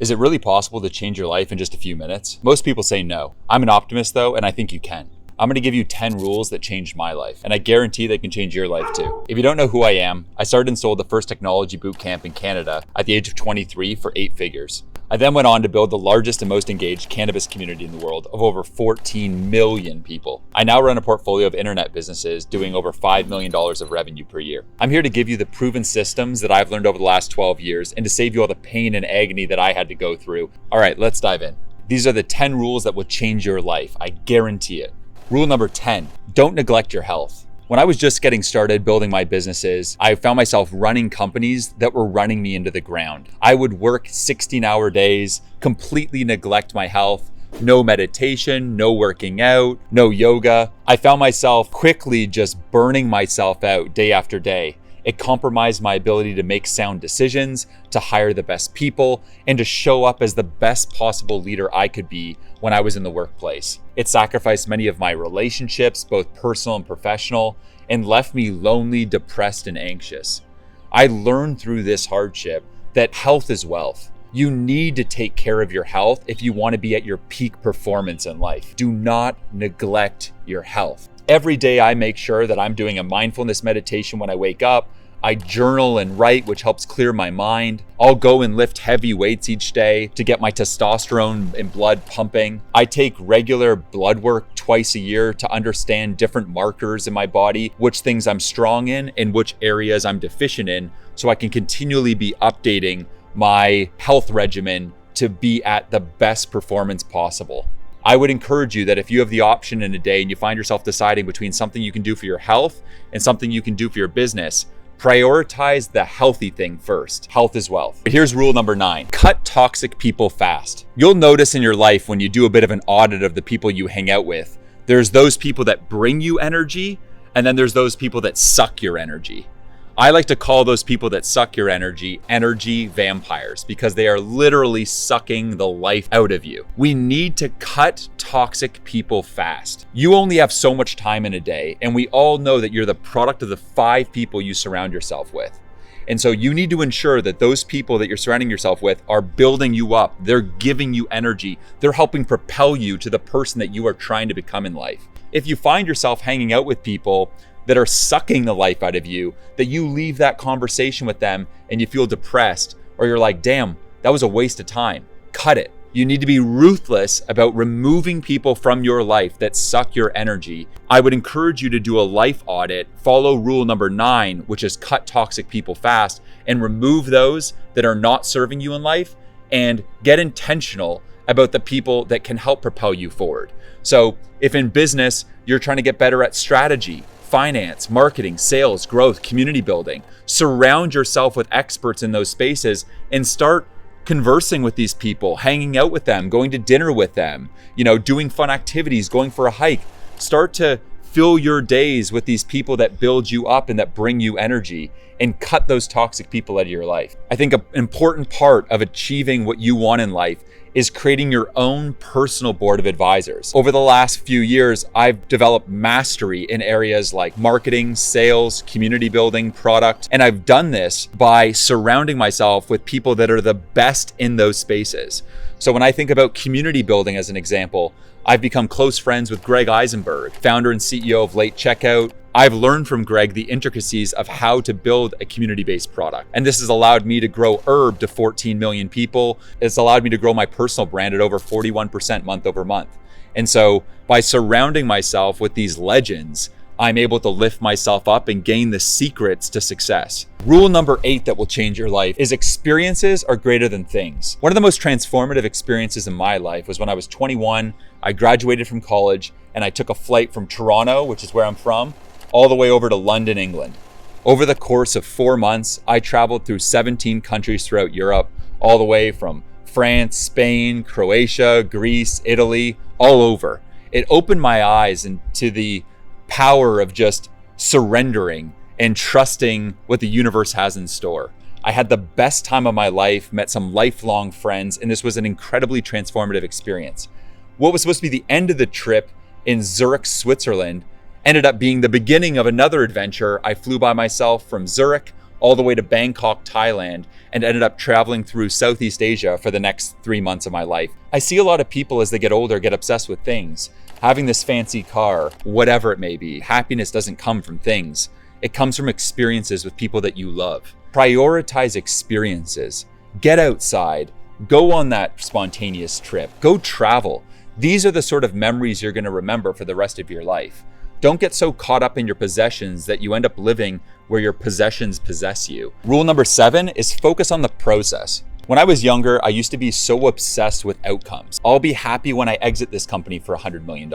Is it really possible to change your life in just a few minutes? Most people say no. I'm an optimist though, and I think you can. I'm going to give you 10 rules that changed my life, and I guarantee they can change your life too. If you don't know who I am, I started and sold the first technology boot camp in Canada at the age of 23 for 8 figures. I then went on to build the largest and most engaged cannabis community in the world of over 14 million people. I now run a portfolio of internet businesses doing over $5 million of revenue per year. I'm here to give you the proven systems that I've learned over the last 12 years and to save you all the pain and agony that I had to go through. All right, let's dive in. These are the 10 rules that will change your life. I guarantee it. Rule number 10, don't neglect your health. When I was just getting started building my businesses, I found myself running companies that were running me into the ground. I would work 16-hour days, completely neglect my health, no meditation, no working out, no yoga. I found myself quickly just burning myself out day after day. It compromised my ability to make sound decisions, to hire the best people, and to show up as the best possible leader I could be when I was in the workplace. It sacrificed many of my relationships, both personal and professional, and left me lonely, depressed, and anxious. I learned through this hardship that health is wealth. You need to take care of your health if you want to be at your peak performance in life. Do not neglect your health. Every day I make sure that I'm doing a mindfulness meditation when I wake up. I journal and write, which helps clear my mind. I'll go and lift heavy weights each day to get my testosterone and blood pumping. I take regular blood work twice a year to understand different markers in my body, which things I'm strong in and which areas I'm deficient in, so I can continually be updating my health regimen to be at the best performance possible. I would encourage you that if you have the option in a day and you find yourself deciding between something you can do for your health and something you can do for your business, prioritize the healthy thing first. Health is wealth. But here's rule number 9. Cut toxic people fast. You'll notice in your life when you do a bit of an audit of the people you hang out with, there's those people that bring you energy, and then there's those people that suck your energy. I like to call those people that suck your energy vampires, because they are literally sucking the life out of you. We need to cut toxic people fast. You only have so much time in a day, and we all know that you're the product of the 5 people you surround yourself with. And so you need to ensure that those people that you're surrounding yourself with are building you up. They're giving you energy. They're helping propel you to the person that you are trying to become in life. If you find yourself hanging out with people that are sucking the life out of you, that you leave that conversation with them and you feel depressed, or you're like, damn, that was a waste of time. Cut it. You need to be ruthless about removing people from your life that suck your energy. I would encourage you to do a life audit, follow rule number 9, which is cut toxic people fast, and remove those that are not serving you in life, and get intentional about the people that can help propel you forward. So if in business, you're trying to get better at strategy, finance, marketing, sales, growth, community building, surround yourself with experts in those spaces and start conversing with these people, hanging out with them, going to dinner with them, doing fun activities, going for a hike. Start to fill your days with these people that build you up and that bring you energy, and cut those toxic people out of your life. I think an important part of achieving what you want in life is creating your own personal board of advisors. Over the last few years, I've developed mastery in areas like marketing, sales, community building, product, and I've done this by surrounding myself with people that are the best in those spaces. So when I think about community building as an example, I've become close friends with Greg Eisenberg, founder and CEO of Late Checkout. I've learned from Greg the intricacies of how to build a community-based product. And this has allowed me to grow Herb to 14 million people. It's allowed me to grow my personal brand at over 41% month over month. And so by surrounding myself with these legends, I'm able to lift myself up and gain the secrets to success. Rule number 8 that will change your life is experiences are greater than things. One of the most transformative experiences in my life was when I was 21. I graduated from college and I took a flight from Toronto, which is where I'm from, all the way over to London, England. Over the course of 4 months, I traveled through 17 countries throughout Europe, all the way from France, Spain, Croatia, Greece, Italy, all over. It opened my eyes into the power of just surrendering and trusting what the universe has in store. I had the best time of my life, met some lifelong friends, and this was an incredibly transformative experience. What was supposed to be the end of the trip in Zurich, Switzerland, ended up being the beginning of another adventure. I flew by myself from Zurich all the way to Bangkok, Thailand, and ended up traveling through Southeast Asia for the next 3 months of my life. I see a lot of people as they get older get obsessed with things. Having this fancy car, whatever it may be. Happiness doesn't come from things. It comes from experiences with people that you love. Prioritize experiences. Get outside. Go on that spontaneous trip. Go travel. These are the sort of memories you're going to remember for the rest of your life. Don't get so caught up in your possessions that you end up living where your possessions possess you. Rule number 7 is focus on the process. When I was younger, I used to be so obsessed with outcomes. I'll be happy when I exit this company for $100 million.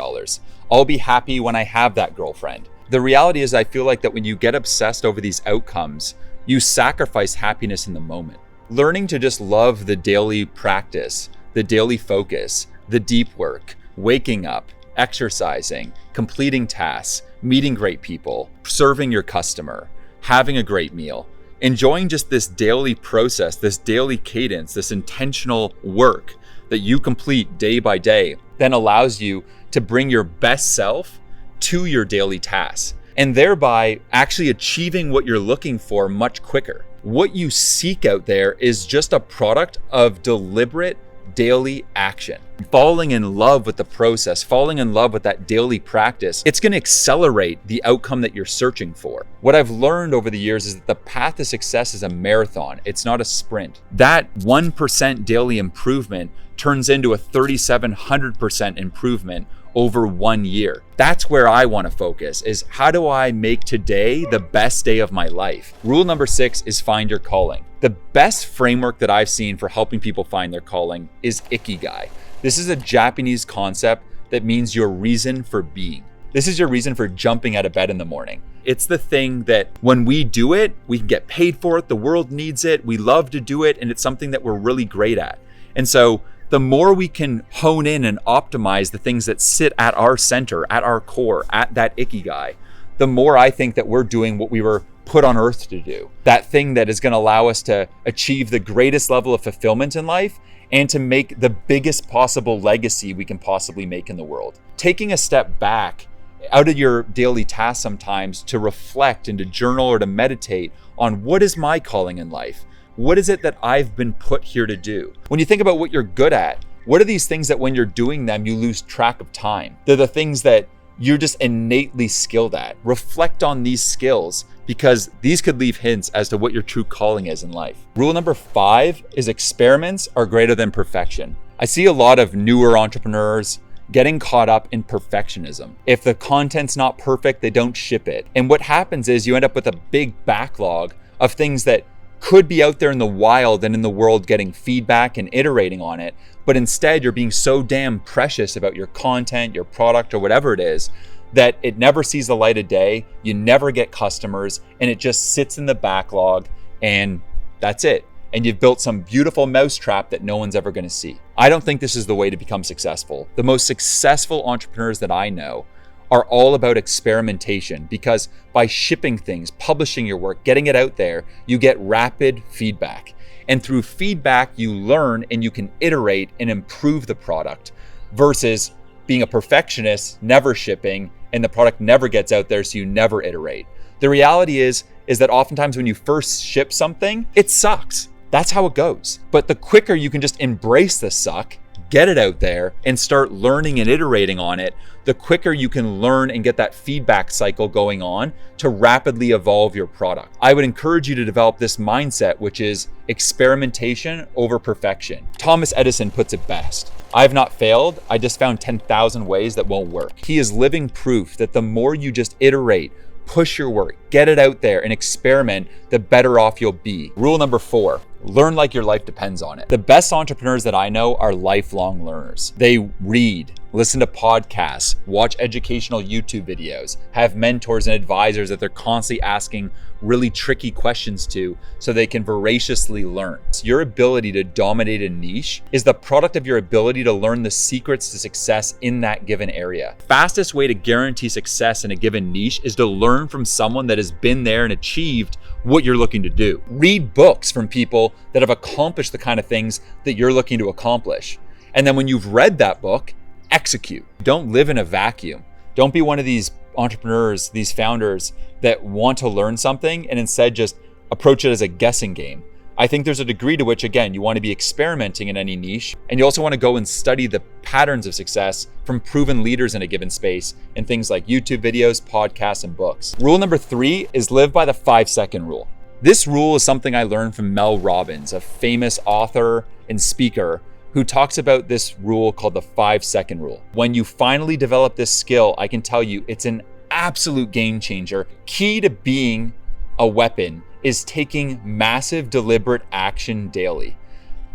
I'll be happy when I have that girlfriend. The reality is I feel like that when you get obsessed over these outcomes, you sacrifice happiness in the moment. Learning to just love the daily practice, the daily focus, the deep work, waking up, exercising, completing tasks, meeting great people, serving your customer, having a great meal, enjoying just this daily process, this daily cadence, this intentional work that you complete day by day, then allows you to bring your best self to your daily tasks and thereby actually achieving what you're looking for much quicker. What you seek out there is just a product of deliberate daily action. Falling in love with the process, falling in love with that daily practice, it's going to accelerate the outcome that you're searching for. What I've learned over the years is that the path to success is a marathon. It's not a sprint. That 1% daily improvement turns into a 3,700% improvement over 1 year. That's where I want to focus, is how do I make today the best day of my life? Rule number 6 is find your calling. The best framework that I've seen for helping people find their calling is Ikigai. This is a Japanese concept that means your reason for being. This is your reason for jumping out of bed in the morning. It's the thing that when we do it, we can get paid for it. The world needs it. We love to do it. And it's something that we're really great at. And so the more we can hone in and optimize the things that sit at our center, at our core, at that Ikigai, the more I think that we're doing what we were put on earth to do. That thing that is going to allow us to achieve the greatest level of fulfillment in life and to make the biggest possible legacy we can possibly make in the world. Taking a step back out of your daily tasks sometimes to reflect and to journal or to meditate on what is my calling in life? What is it that I've been put here to do? When you think about what you're good at, what are these things that when you're doing them, you lose track of time? They're the things that you're just innately skilled at. Reflect on these skills because these could leave hints as to what your true calling is in life. Rule number 5 is experiments are greater than perfection. I see a lot of newer entrepreneurs getting caught up in perfectionism. If the content's not perfect, they don't ship it. And what happens is you end up with a big backlog of things that could be out there in the wild and in the world getting feedback and iterating on it. But instead, you're being so damn precious about your content, your product, or whatever it is, that it never sees the light of day. You never get customers, and it just sits in the backlog, and that's it. And you've built some beautiful mousetrap that no one's ever going to see. I don't think this is the way to become successful. The most successful entrepreneurs that I know are all about experimentation, because by shipping things, publishing your work, getting it out there, you get rapid feedback. And through feedback, you learn and you can iterate and improve the product versus being a perfectionist, never shipping, and the product never gets out there, so you never iterate. The reality is that oftentimes when you first ship something, it sucks. That's how it goes. But the quicker you can just embrace the suck, get it out there and start learning and iterating on it, the quicker you can learn and get that feedback cycle going on to rapidly evolve your product. I would encourage you to develop this mindset, which is experimentation over perfection. Thomas Edison puts it best. I've not failed. I just found 10,000 ways that won't work. He is living proof that the more you just iterate, push your work, get it out there and experiment, the better off you'll be. Rule number 4, learn like your life depends on it. The best entrepreneurs that I know are lifelong learners. They read, listen to podcasts, watch educational YouTube videos, have mentors and advisors that they're constantly asking really tricky questions to so they can voraciously learn. Your ability to dominate a niche is the product of your ability to learn the secrets to success in that given area. Fastest way to guarantee success in a given niche is to learn from someone that has been there and achieved what you're looking to do. Read books from people that have accomplished the kind of things that you're looking to accomplish. And then when you've read that book, execute. Don't live in a vacuum. Don't be one of these entrepreneurs, these founders that want to learn something and instead just approach it as a guessing game. I think there's a degree to which, again, you want to be experimenting in any niche, and you also want to go and study the patterns of success from proven leaders in a given space in things like YouTube videos, podcasts, and books. Rule number 3 is live by the 5-second rule. This rule is something I learned from Mel Robbins, a famous author and speaker who talks about this rule called the 5-second rule. When you finally develop this skill, I can tell you it's an absolute game changer. Key to being a weapon is taking massive deliberate action daily.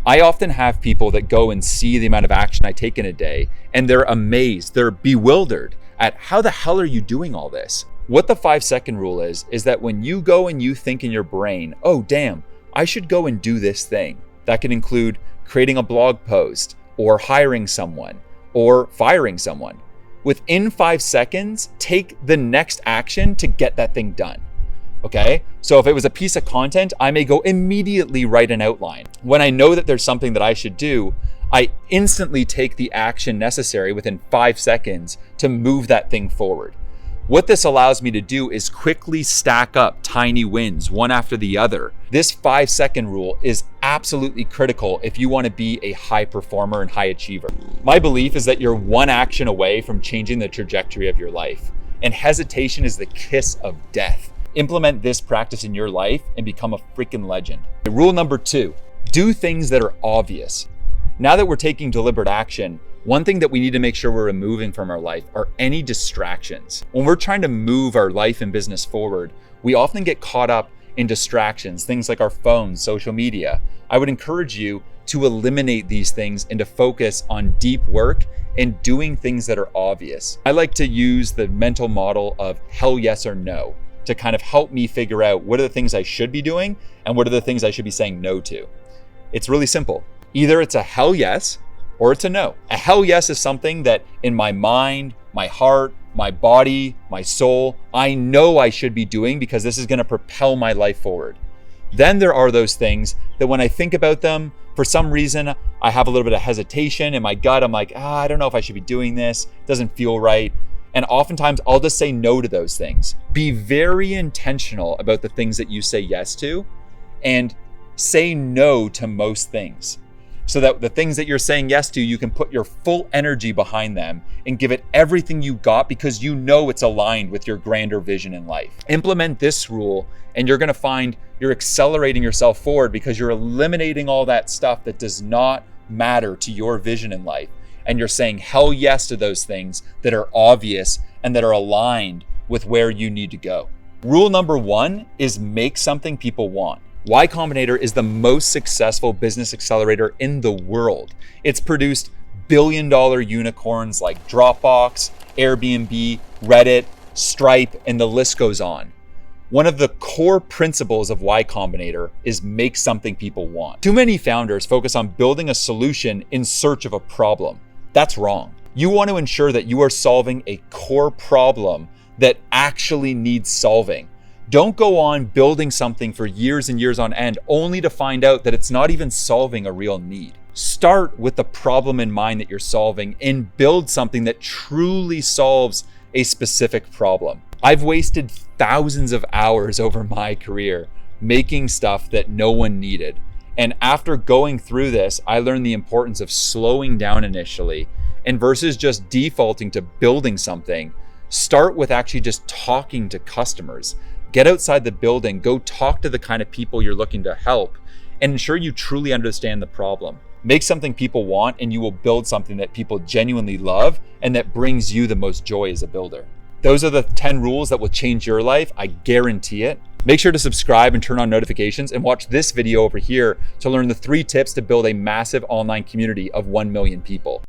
I often have people that go and see the amount of action I take in a day, and they're amazed, they're bewildered at how the hell are you doing all this? What the 5-second rule is that when you go and you think in your brain, oh damn, I should go and do this thing. That could include creating a blog post or hiring someone or firing someone. Within 5 seconds, take the next action to get that thing done. Okay, so if it was a piece of content, I may go immediately write an outline. When I know that there's something that I should do, I instantly take the action necessary within 5 seconds to move that thing forward. What this allows me to do is quickly stack up tiny wins, one after the other. This 5-second rule is absolutely critical if you want to be a high performer and high achiever. My belief is that you're one action away from changing the trajectory of your life, and hesitation is the kiss of death. Implement this practice in your life and become a freaking legend. Rule number 2, do things that are obvious. Now that we're taking deliberate action, one thing that we need to make sure we're removing from our life are any distractions. When we're trying to move our life and business forward, we often get caught up in distractions, things like our phones, social media. I would encourage you to eliminate these things and to focus on deep work and doing things that are obvious. I like to use the mental model of hell yes or no to kind of help me figure out what are the things I should be doing and what are the things I should be saying no to. It's really simple. Either it's a hell yes or it's a no. A hell yes is something that in my mind, my heart, my body, my soul, I know I should be doing because this is going to propel my life forward. Then there are those things that when I think about them, for some reason, I have a little bit of hesitation in my gut. I'm like, I don't know if I should be doing this. It doesn't feel right. And oftentimes I'll just say no to those things. Be very intentional about the things that you say yes to and say no to most things, so that the things that you're saying yes to, you can put your full energy behind them and give it everything you got because you know it's aligned with your grander vision in life. Implement this rule and you're gonna find you're accelerating yourself forward because you're eliminating all that stuff that does not matter to your vision in life. And you're saying hell yes to those things that are obvious and that are aligned with where you need to go. Rule number 1 is make something people want. Y Combinator is the most successful business accelerator in the world. It's produced billion-dollar unicorns like Dropbox, Airbnb, Reddit, Stripe, and the list goes on. One of the core principles of Y Combinator is make something people want. Too many founders focus on building a solution in search of a problem. That's wrong. You want to ensure that you are solving a core problem that actually needs solving. Don't go on building something for years and years on end only to find out that it's not even solving a real need. Start with the problem in mind that you're solving and build something that truly solves a specific problem. I've wasted thousands of hours over my career making stuff that no one needed. And after going through this, I learned the importance of slowing down initially, and versus just defaulting to building something, start with actually just talking to customers. Get outside the building, go talk to the kind of people you're looking to help, and ensure you truly understand the problem. Make something people want, and you will build something that people genuinely love and that brings you the most joy as a builder. Those are the 10 rules that will change your life. I guarantee it. Make sure to subscribe and turn on notifications and watch this video over here to learn the 3 tips to build a massive online community of 1 million people.